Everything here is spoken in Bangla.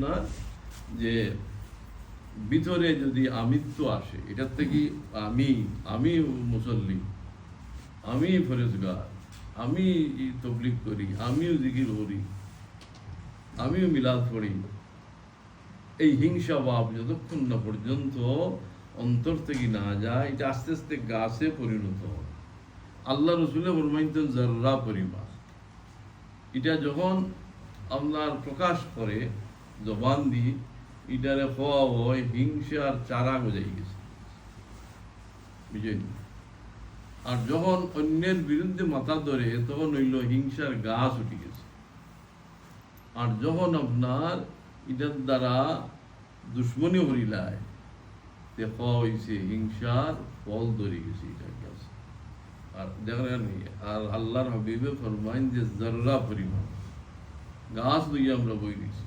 না যে ভিতরে যদি আমিত্ব আসে, এটার থেকে আমি মুসল্লি, আমি ফরেজগার, আমি তবলিগ করি, আমিও জিকির করি, আমিও মিলাদ পড়ি, এই হিংসা ভাব যতক্ষণ না পর্যন্ত অন্তর থেকে না যায়, এটা আস্তে আস্তে গাছে পরিণত হয়। আল্লাহ রসুলে ফরমাইতেন জাররা পরিমাণ। এটা যখন আপনার প্রকাশ করে জবান দিয়ে, এটারে হওয়া হয় হিংসার চারা গজাই গেছে, বুঝলেন? আর যখন অন্যের বিরুদ্ধে মাথা ধরে তখন হইল হিংসার গাছ উঠে গেছে। আর যখন আপনার এটার দ্বারা দুশ্মনী হরিলায় দেখা হয়েছে, হিংসার ফল ধরে গেছে এটার কাছে। আর দেখেন, আর আল্লাহর হাবিবে ফরমাইন যে জাররা পরিমাণ গাছ লইয়া আমরা বই দিয়েছি।